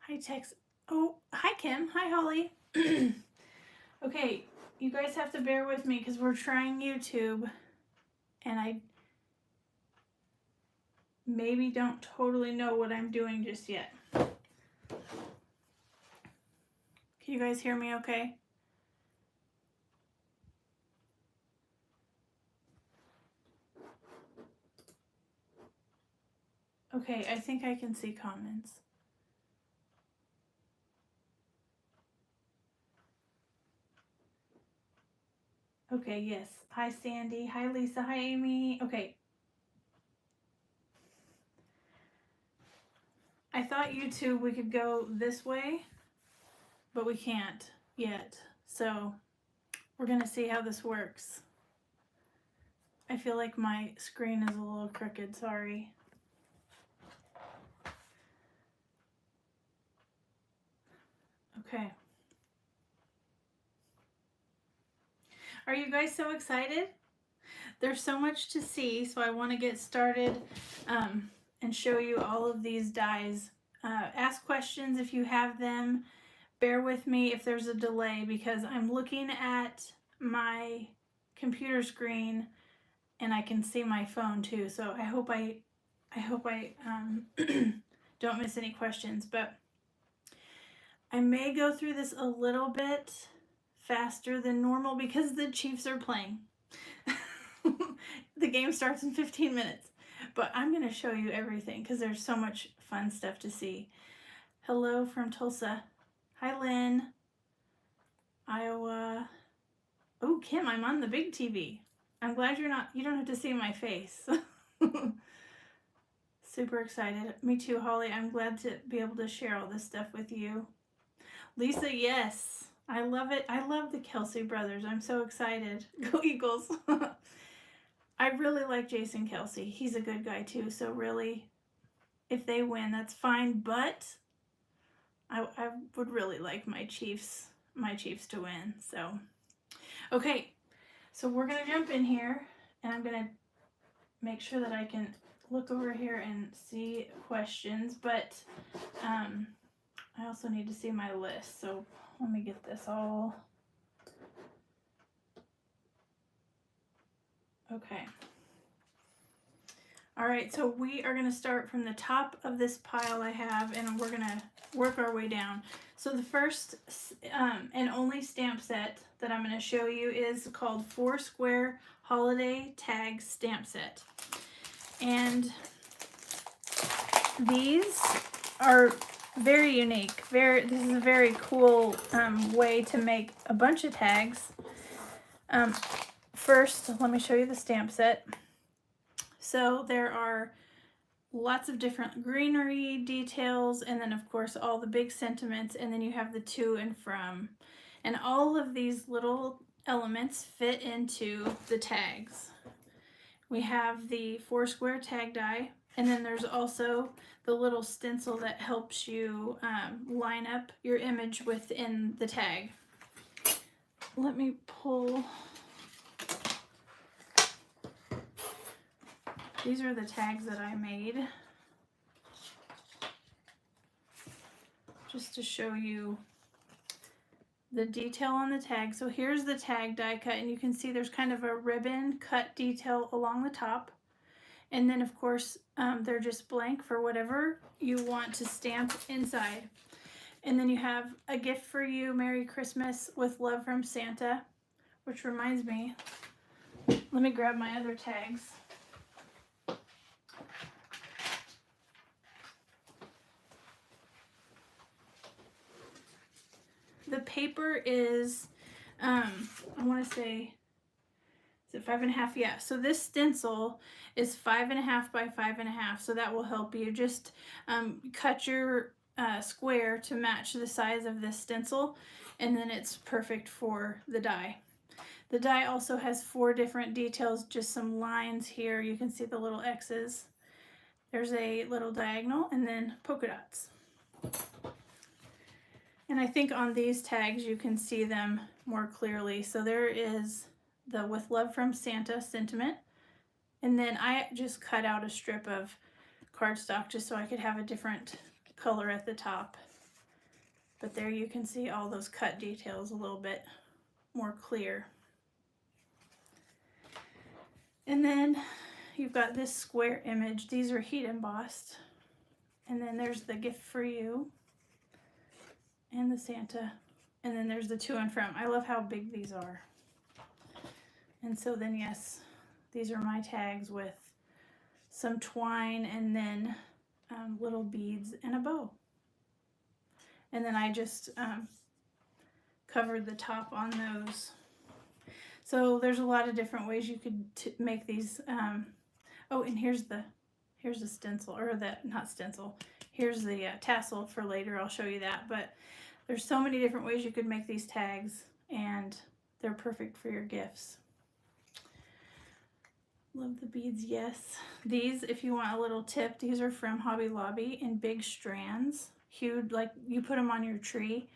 Hi, Tex. Oh, hi, Kim. Hi, Holly. Okay, you guys have to bear with me because we're trying YouTube, and I maybe don't totally know what I'm doing just yet. Can you guys hear me okay? Okay, I think I can see comments. Okay, yes. Hi, Sandy. Hi, Lisa. Hi, Amy. Okay. I thought YouTube we could go this way, but we can't yet. So we're going to see how this works. I feel like my screen is a little crooked. Sorry. Okay. Are you guys so excited? There's so much to see, so I want to get started and show you all of these dies. Ask questions if you have them. Bear with me if there's a delay because I'm looking at my computer screen and I can see my phone too. So I hope I don't miss any questions, but I may go through this a little bit faster than normal because the Chiefs are playing. The game starts in 15 minutes, but I'm going to show you everything because there's so much fun stuff to see. Hello from Tulsa. Hi, Lynn. Iowa. Oh, Kim, I'm on the big TV. I'm glad you don't have to see my face. Super excited. Me too, Holly. I'm glad to be able to share all this stuff with you. Lisa, yes. I love it. I love the Kelsey brothers. I'm so excited. Go Eagles. I really like Jason Kelsey. He's a good guy too. So really, if they win, that's fine. But I would really like my Chiefs to win. So, okay. So we're gonna jump in here, and I'm gonna make sure that I can look over here and see questions. But I also need to see my list. So let me get this all. Okay. All right, so we are going to start from the top of this pile I have, and we're going to work our way down. So the first and only stamp set that I'm going to show you is called 4 Square Holiday Tag Stamp Set. And these are very unique. This is a very cool way to make a bunch of tags. First, let me show you the stamp set. So there are lots of different greenery details, and then of course all the big sentiments, and then you have the to and from. And all of these little elements fit into the tags. We have the 4 square tag die, and then there's also the little stencil that helps you line up your image within the tag. Let me pull. These are the tags that I made, just to show you the detail on the tag. So here's the tag die cut, and you can see there's kind of a ribbon cut detail along the top. And then of course they're just blank for whatever you want to stamp inside. And then you have a gift for you, Merry Christmas with love from Santa, which reminds me, let me grab my other tags. The paper is, I want to say, is it 5.5? Yeah. So this stencil is 5.5 by 5.5. So that will help you just cut your square to match the size of this stencil, and then it's perfect for the die. The die also has 4 different details, just some lines here. You can see the little X's. There's a little diagonal and then polka dots. And I think on these tags you can see them more clearly. So there is the with love from Santa sentiment. And then I just cut out a strip of cardstock just so I could have a different color at the top. But there you can see all those cut details a little bit more clear. And then you've got this square image. These are heat embossed. And then there's the gift for you and the Santa. And then there's the to and from. I love how big these are. And so then, yes, these are my tags with some twine and then little beads and a bow. And then I just covered the top on those. So there's a lot of different ways you could make these. Oh, and here's the stencil, or not stencil. Here's the tassel for later. I'll show you that. But there's so many different ways you could make these tags, and they're perfect for your gifts. Love the beads, yes. These, if you want a little tip, these are from Hobby Lobby in big strands. Huge, like you put them on your tree,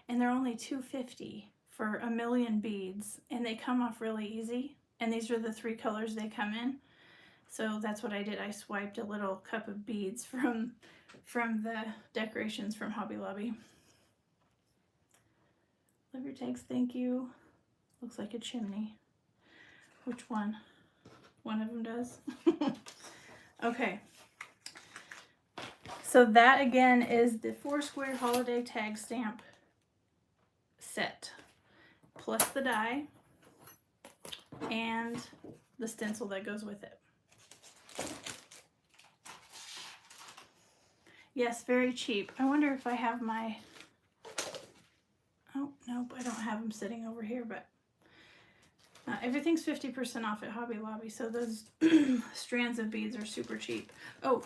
and they're only $2.50 for 1,000,000 beads, and they come off really easy. And these are the 3 colors they come in. So that's what I did. I swiped a little cup of beads from the decorations from Hobby Lobby. Love your tags, thank you. Looks like a chimney. Which one? One of them does. Okay. So that again is the 4-square holiday tag stamp set, plus the die and the stencil that goes with it. Yes, very cheap. I wonder if I have my, oh, nope, I don't have them sitting over here, but everything's 50% off at Hobby Lobby, so those strands of beads are super cheap. Oh,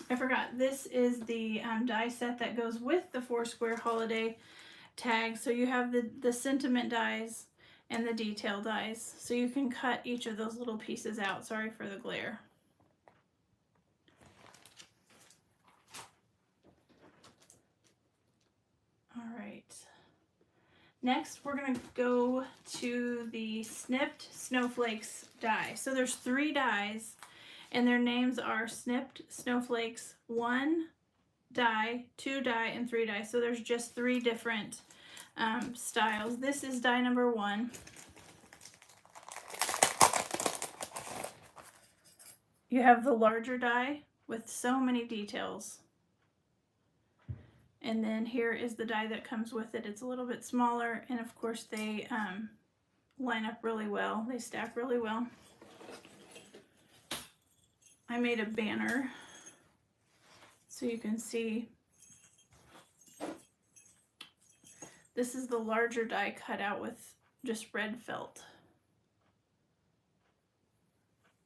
I forgot, this is the die set that goes with the 4-square holiday tag. So you have the sentiment dies and the detail dies. So you can cut each of those little pieces out. Sorry for the glare. All right. Next, we're going to go to the Snipped Snowflakes die. So there's 3 dies, and their names are Snipped Snowflakes 1 die, 2 die, and 3 die. So there's just 3 different styles. This is die number 1. You have the larger die with so many details. And then here is the die that comes with it. It's a little bit smaller, and of course they line up really well. They stack really well. I made a banner so you can see. This is the larger die cut out with just red felt.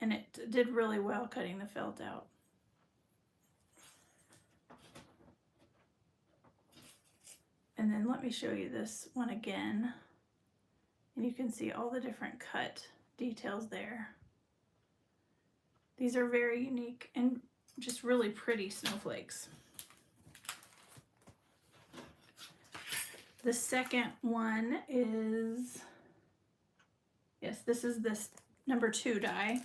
And it did really well cutting the felt out. And then let me show you this one again. And you can see all the different cut details there. These are very unique and just really pretty snowflakes. The second one is, yes, this is this number 2 die.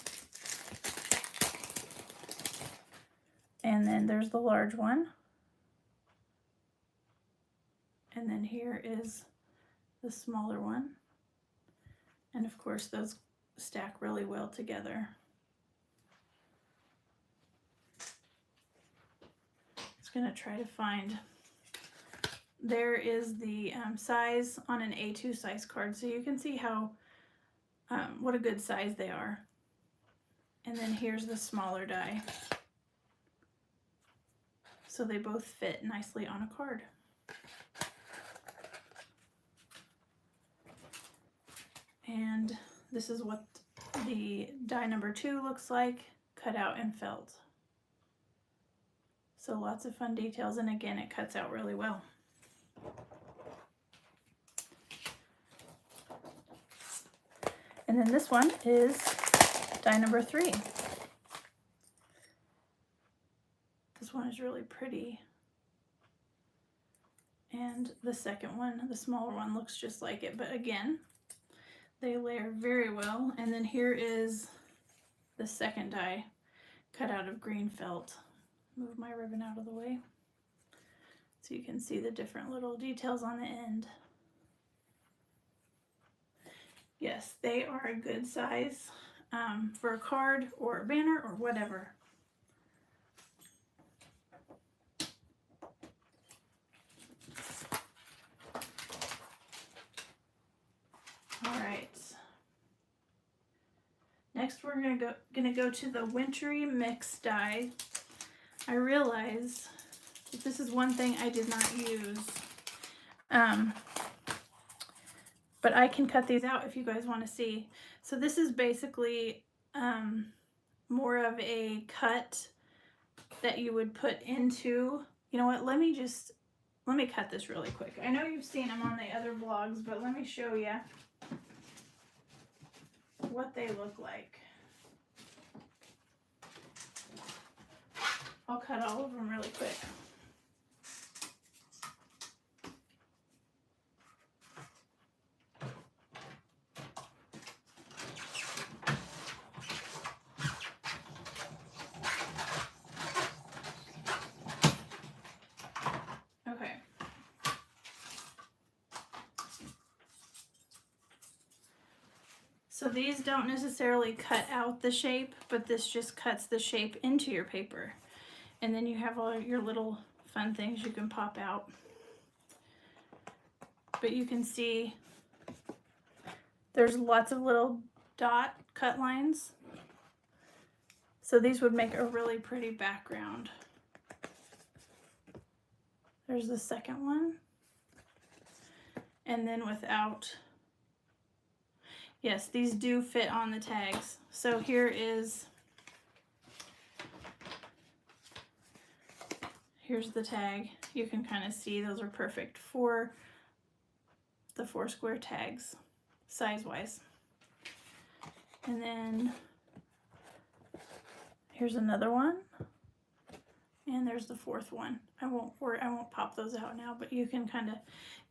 And then there's the large one. And then here is the smaller one. And of course those stack really well together. Just gonna try to find, there is the size on an A2 size card, so you can see how, what a good size they are. And then here's the smaller die. So they both fit nicely on a card. And this is what the die number 2 looks like, cut out and felt. So lots of fun details, and again, it cuts out really well. And then this one is die number 3. This one is really pretty. And the second one, the smaller one, looks just like it, but again, they layer very well. And then here is the second die cut out of green felt. Move my ribbon out of the way So you can see the different little details on the end. Yes, they are a good size for a card or a banner or whatever. All right. Next, we're gonna go to the Wintry mix die. I realize that this is one thing I did not use, but I can cut these out if you guys want to see. So this is basically more of a cut that you would put into. You know what? Let me cut this really quick. I know you've seen them on the other vlogs, but let me show you what they look like. I'll cut all of them really quick. Okay. So these don't necessarily cut out the shape, but this just cuts the shape into your paper. And then you have all your little fun things you can pop out. But you can see there's lots of little dot cut lines. So these would make a really pretty background. There's the second one. And then without, yes, these do fit on the tags. So here's the tag. You can kind of see those are perfect for the 4 square tags, size-wise. And then here's another one. And there's the 4th one. I won't pop those out now, but you can kind of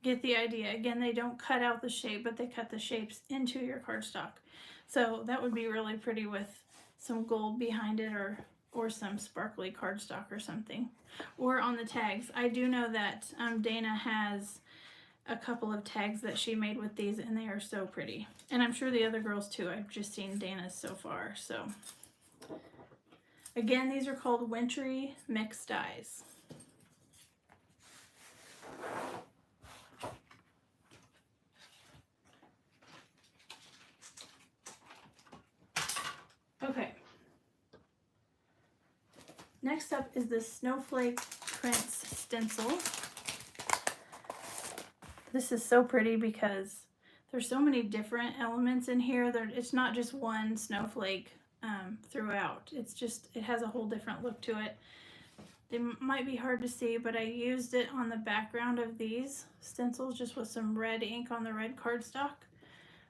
get the idea. Again, they don't cut out the shape, but they cut the shapes into your cardstock. So that would be really pretty with some gold behind it, or some sparkly cardstock or something. Or on the tags. I do know that Dana has a couple of tags that she made with these, and they are so pretty. And I'm sure the other girls too. I've just seen Dana's so far. So again, these are called Wintry mix dies. Okay. Next up is the Snowflake Prince stencil. This is so pretty because there's so many different elements in here. It's not just one snowflake throughout. It has a whole different look to it. They might be hard to see, but I used it on the background of these stencils just with some red ink on the red cardstock.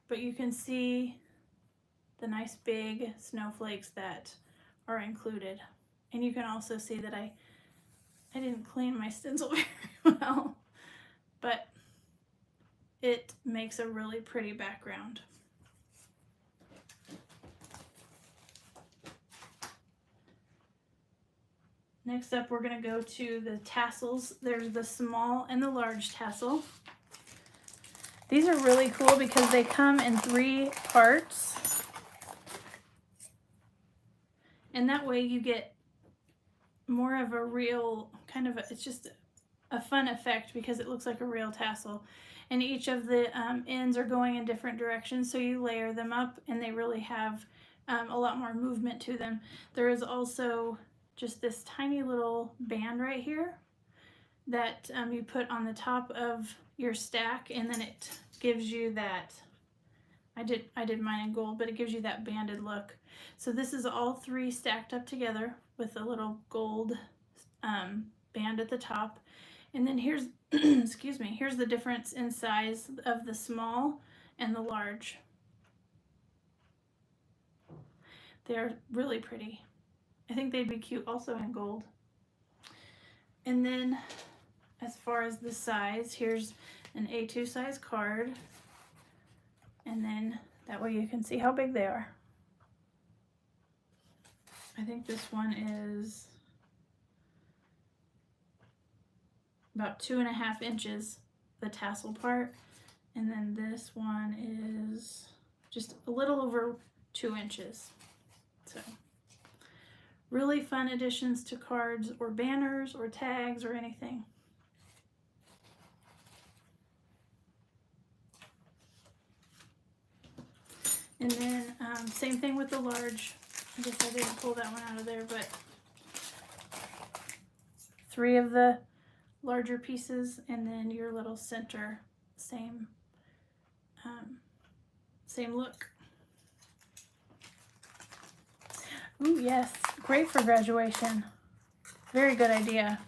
But you can see the nice big snowflakes that are included. And you can also see that I didn't clean my stencil very well, but it makes a really pretty background. Next up, we're going to go to the tassels. There's the small and the large tassel. These are really cool because they come in 3 parts. And that way you get more of a real kind of, it's just a fun effect because it looks like a real tassel. And each of the ends are going in different directions, so you layer them up and they really have a lot more movement to them. There is also just this tiny little band right here that you put on the top of your stack, and then it gives you that, I did mine in gold, but it gives you that banded look. So this is all 3 stacked up together with a little gold band at the top. And then here's, excuse me, here's the difference in size of the small and the large. They're really pretty. I think they'd be cute also in gold. And then as far as the size, here's an A2 size card. And then that way you can see how big they are. I think this one is about 2.5 inches, the tassel part. And then this one is just a little over 2 inches. So really fun additions to cards or banners or tags or anything. And then same thing with the large. I guess I didn't pull that one out of there, but 3 of the larger pieces, and then your little center, same look. Ooh, yes, great for graduation. Very good idea.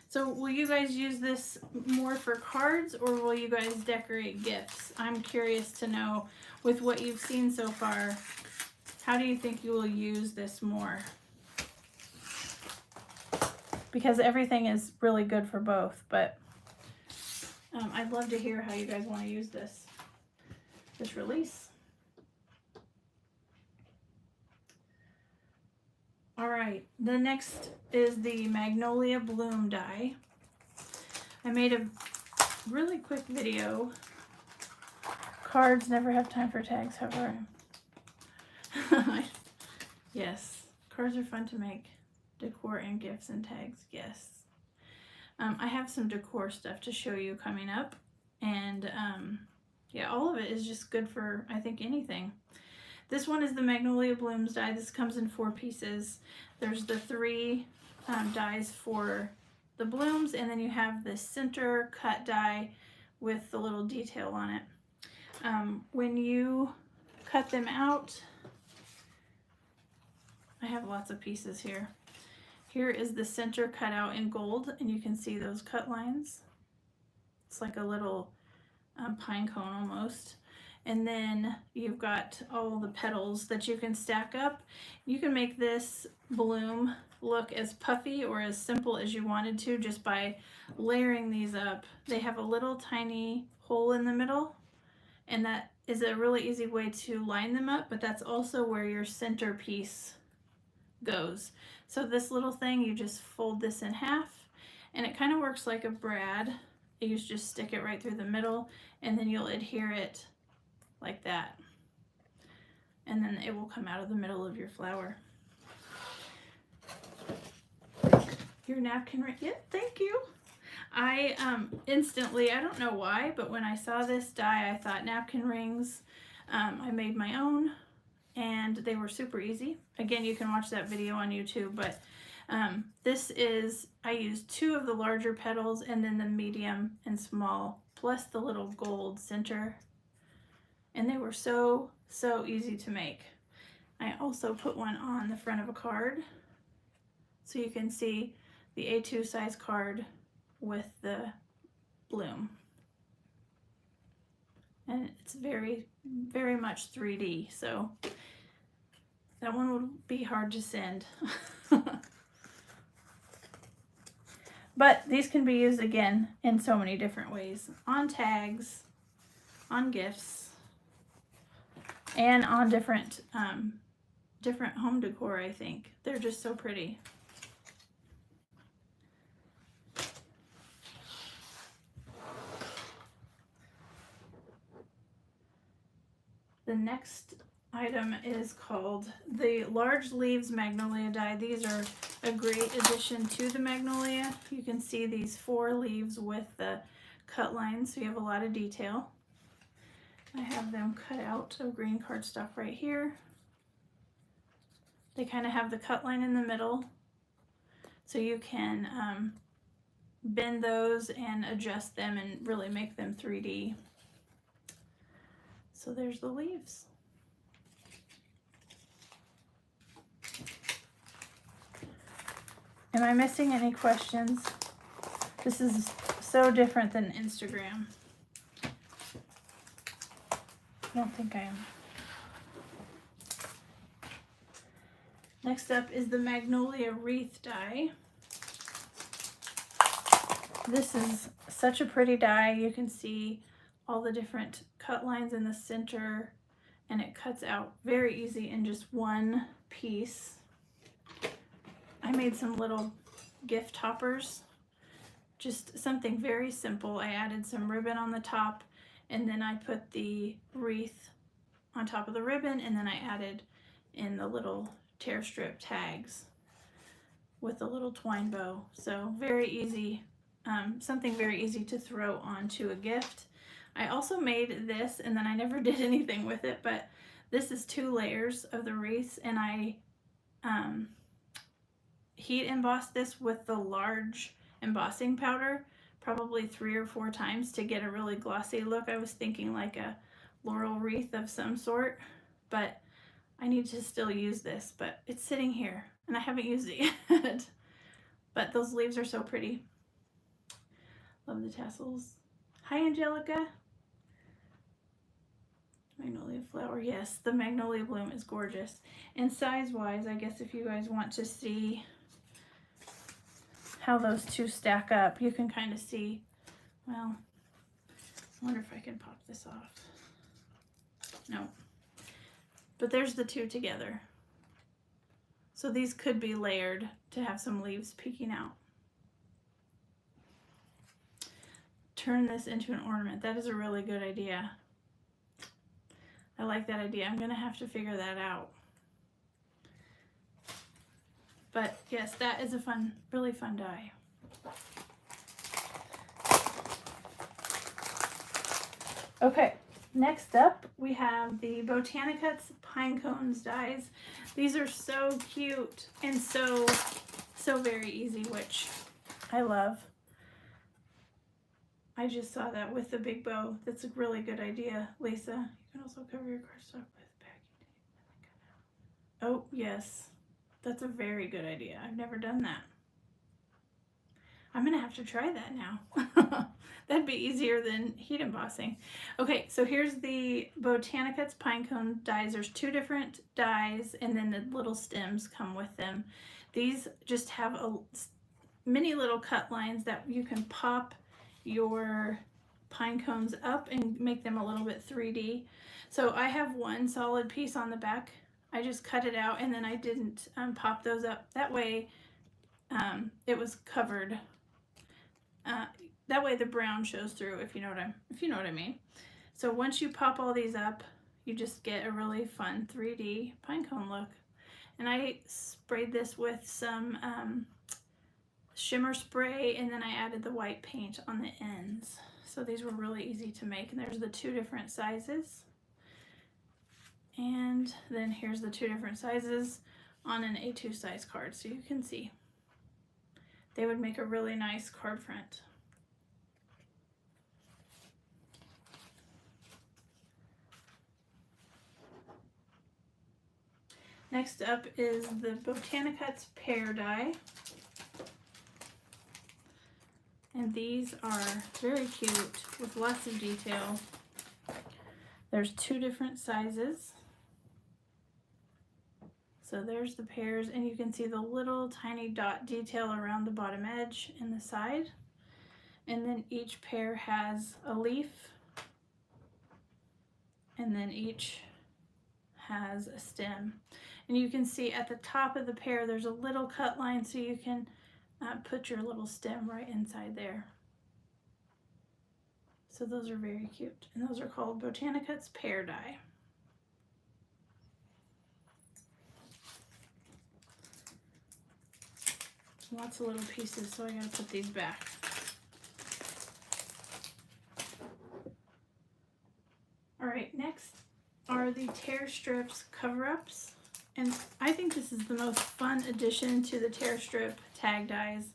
So will you guys use this more for cards, or will you guys decorate gifts? I'm curious to know, with what you've seen so far, how do you think you will use this more? Because everything is really good for both, but I'd love to hear how you guys want to use this release. All right, the next is the Magnolia Bloom die. I made a really quick video. Cards never have time for tags, however. Yes, cards are fun to make. Decor and gifts and tags, yes. I have some decor stuff to show you coming up, and yeah, all of it is just good for, I think, anything. This one is the Magnolia Blooms die. This comes in 4 pieces. There's the 3 dies for the blooms, and then you have the center cut die with the little detail on it. When you cut them out, I have lots of pieces here. Here is the center cut out in gold, and you can see those cut lines. It's like a little pine cone almost. And then you've got all the petals that you can stack up. You can make this bloom look as puffy or as simple as you wanted to just by layering these up. They have a little tiny hole in the middle, and that is a really easy way to line them up, but that's also where your center piece goes. So this little thing, you just fold this in half, and it kind of works like a brad. You just stick it right through the middle, and then you'll adhere it like that, and then it will come out of the middle of your flower. Your napkin ring, yeah, thank you. I instantly, I don't know why, but when I saw this die, I thought napkin rings. I made my own, and they were super easy. Again, you can watch that video on YouTube, but this is, I used 2 of the larger petals, and then the medium and small, plus the little gold center. And they were so easy to make. I also put one on the front of a card, so you can see the A2 size card with the bloom. And it's very, very much 3D, so that one would be hard to send. But these can be used again in so many different ways. On tags, on gifts, and on different home decor, I think. They're just so pretty. The next item is called the Large Leaves Magnolia die. These are a great addition to the Magnolia. You can see these 4 leaves with the cut lines, so you have a lot of detail. I have them cut out of green cardstock right here. They kind of have the cut line in the middle, so you can bend those and adjust them and really make them 3D. So there's the leaves. Am I missing any questions? This is so different than Instagram. I don't think I am. Next up is the Magnolia wreath die. This is such a pretty die. You can see all the different cut lines in the center, and it cuts out very easy in just one piece. I made some little gift toppers, just something very simple. I added some ribbon on the top, and then I put the wreath on top of the ribbon, and then I added in the little tear strip tags with a little twine bow. So very easy, something very easy to throw onto a gift. I also made this, and then I never did anything with it, but this is 2 layers of the wreaths, and I heat embossed this with the large embossing powder, probably 3 or 4 times to get a really glossy look. I was thinking like a laurel wreath of some sort, but I need to still use this, but it's sitting here and I haven't used it yet. But those leaves are so pretty. Love the tassels. Hi, Angelica. Magnolia flower. Yes, the magnolia bloom is gorgeous. And size-wise, I guess if you guys want to see how those two stack up, you can kind of see, well, I wonder if I can pop this off. No. But there's the 2 together. So these could be layered to have some leaves peeking out. Turn this into an ornament. That is a really good idea. I like that idea. I'm going to have to figure that out. But yes, that is a fun, really fun die. Okay, next up we have the Botanic's Pine Cones dies. These are so cute and so very easy, which I love. I just saw that with the big bow. That's a really good idea, Lisa. You can also cover your cardstock with packing tape. Oh, yes. That's a very good idea. I've never done that. I'm going to have to try that now. That'd be easier than heat embossing. Okay, so here's the Botanic's Pine Cone dies. There's 2 different dies, and then the little stems come with them. These just have a many little cut lines that you can pop your pine cones up and make them a little bit 3D. So I have 1 solid piece on the back. I just cut it out, and then I didn't pop those up. That way it was covered. That way the brown shows through, if you know what I mean. So once you pop all these up, you just get a really fun 3D pine cone look. And I sprayed this with some shimmer spray, and then I added the white paint on the ends. So these were really easy to make, and there's the 2 different sizes. And then here's the 2 different sizes on an A2 size card, so you can see. They would make a really nice card front. Next up is the Botanic's pear die. And these are very cute with lots of detail. There's 2 different sizes. So there's the pears, and you can see the little tiny dot detail around the bottom edge and the side. And then each pear has a leaf, and then each has a stem. And you can see at the top of the pear there's a little cut line, so you can put your little stem right inside there. So those are very cute, and those are called Botanic's pear die. Lots of little pieces, so I gotta put these back. All right, next are the tear strips cover-ups. And I think this is the most fun addition to the tear strip tag dies.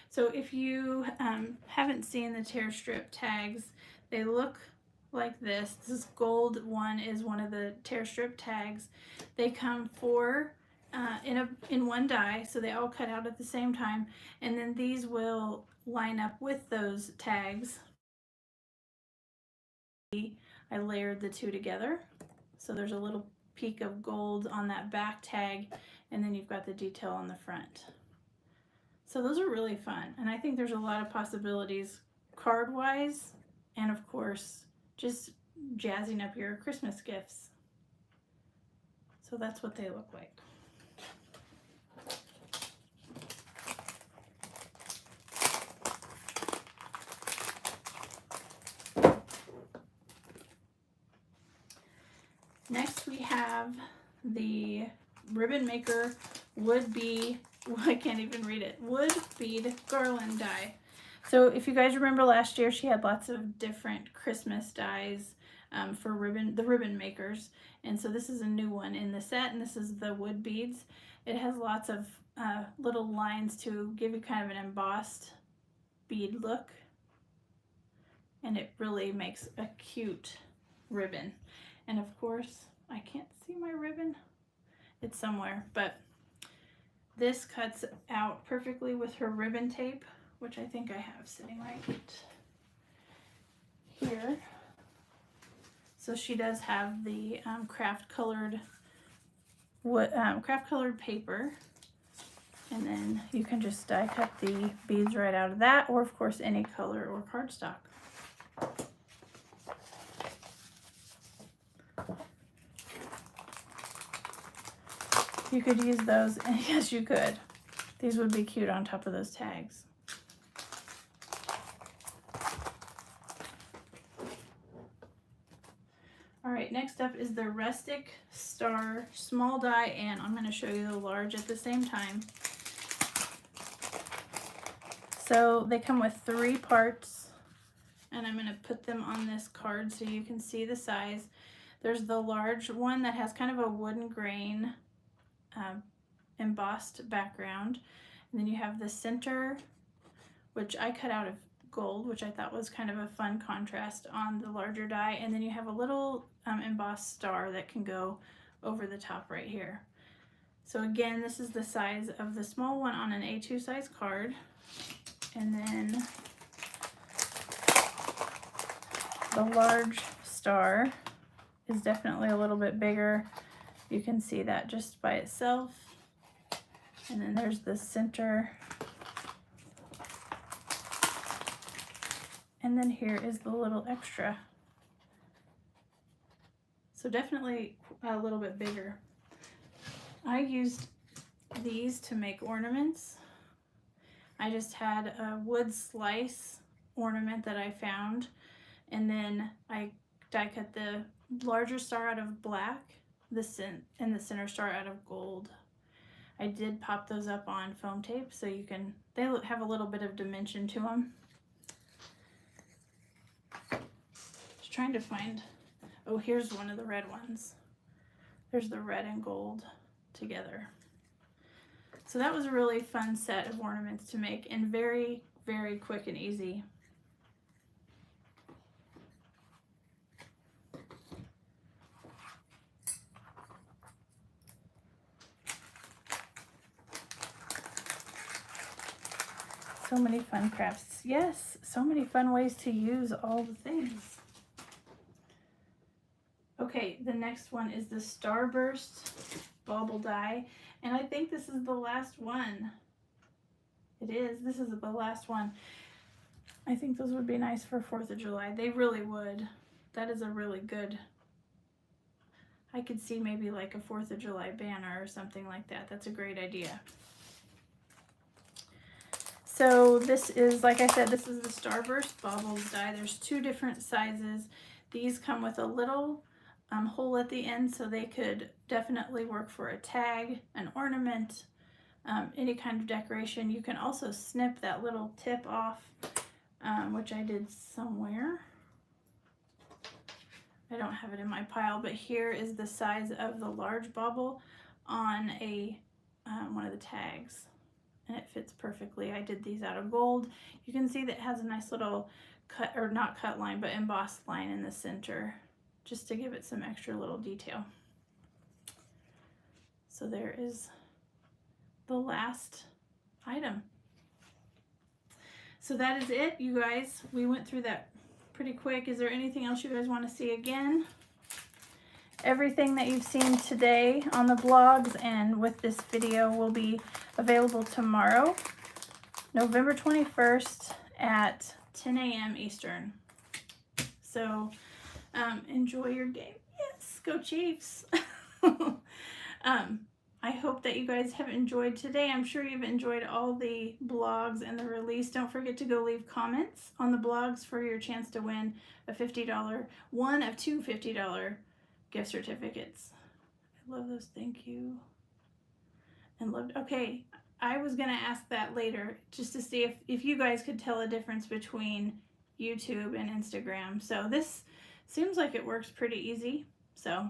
So if you haven't seen the tear strip tags, they look like this. This gold one is one of the tear strip tags. They come 4 in 1 die, so they all cut out at the same time, and then these will line up with those tags. I layered the 2 together, so there's a little peak of gold on that back tag, and then you've got the detail on the front. So those are really fun, and I think there's a lot of possibilities card wise, and of course just jazzing up your Christmas gifts. So that's what they look like. have the Ribbon Maker Wood Bead, I can't even read it, Wood Bead Garland die. So if you guys remember last year, she had lots of different Christmas dies for the ribbon makers. And so this is a new one in the set, and this is the wood beads. It has lots of little lines to give you kind of an embossed bead look. And it really makes a cute ribbon. And of course, I can't see my ribbon. It's somewhere, but this cuts out perfectly with her ribbon tape, which I think I have sitting right here. So she does have the craft colored paper, and then you can just die cut the beads right out of that, or of course any color or cardstock. You could use those, and yes, you could. These would be cute on top of those tags. All right, next up is the Rustic Star Small Die, and I'm going to show you the large at the same time. So they come with 3 parts, and I'm going to put them on this card so you can see the size. There's the large one that has kind of a wooden grain embossed background, and then you have the center, which I cut out of gold, which I thought was kind of a fun contrast on the larger die, and then you have a little embossed star that can go over the top right here. So again, this is the size of the small one on an A2 size card, and then the large star is definitely a little bit bigger. You can see that just by itself. And then there's the center. And then here is the little extra. So definitely a little bit bigger. I used these to make ornaments. I just had a wood slice ornament that I found, and then I die cut the larger star out of black, and the center star out of gold. I did pop those up on foam tape so you can, they have a little bit of dimension to them. Just trying to find, oh, here's one of the red ones. There's the red and gold together. So that was a really fun set of ornaments to make, and very, very quick and easy. So many fun crafts. Yes, so many fun ways to use all the things. Okay, the next one is the Starburst Bauble Die, and I think this is the last one. It is. This is the last one. I think those would be nice for 4th of July. They really would. That is a really good, I could see maybe like a 4th of July banner or something like that. That's a great idea. So this is, like I said, this is the Starburst Baubles die. There's 2 different sizes. These come with a little hole at the end, so they could definitely work for a tag, an ornament, any kind of decoration. You can also snip that little tip off, which I did somewhere. I don't have it in my pile, but here is the size of the large bauble on a one of the tags, and it fits perfectly. I did these out of gold. You can see that it has a nice little cut, or not cut line, but embossed line in the center, just to give it some extra little detail. So there is the last item. So that is it, you guys. We went through that pretty quick. Is there anything else you guys want to see again? Everything that you've seen today on the blogs and with this video will be available tomorrow, November 21st at 10 a.m. Eastern. So enjoy your game. Yes, go Chiefs. I hope that you guys have enjoyed today. I'm sure you've enjoyed all the blogs and the release. Don't forget to go leave comments on the blogs for your chance to win a $50, one of 2 $50 gift certificates Love those. Thank you. And loved. Okay, I was gonna ask that later just to see if you guys could tell a difference between YouTube and Instagram. So this seems like it works pretty easy. So,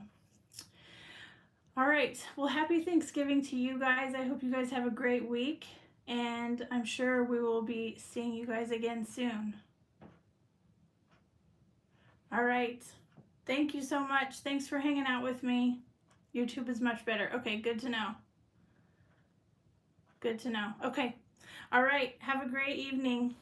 all right. Well, happy Thanksgiving to you guys. I hope you guys have a great week, and I'm sure we will be seeing you guys again soon. All right. Thank you so much. Thanks for hanging out with me. YouTube is much better. Okay, good to know. Good to know. Okay. All right. Have a great evening.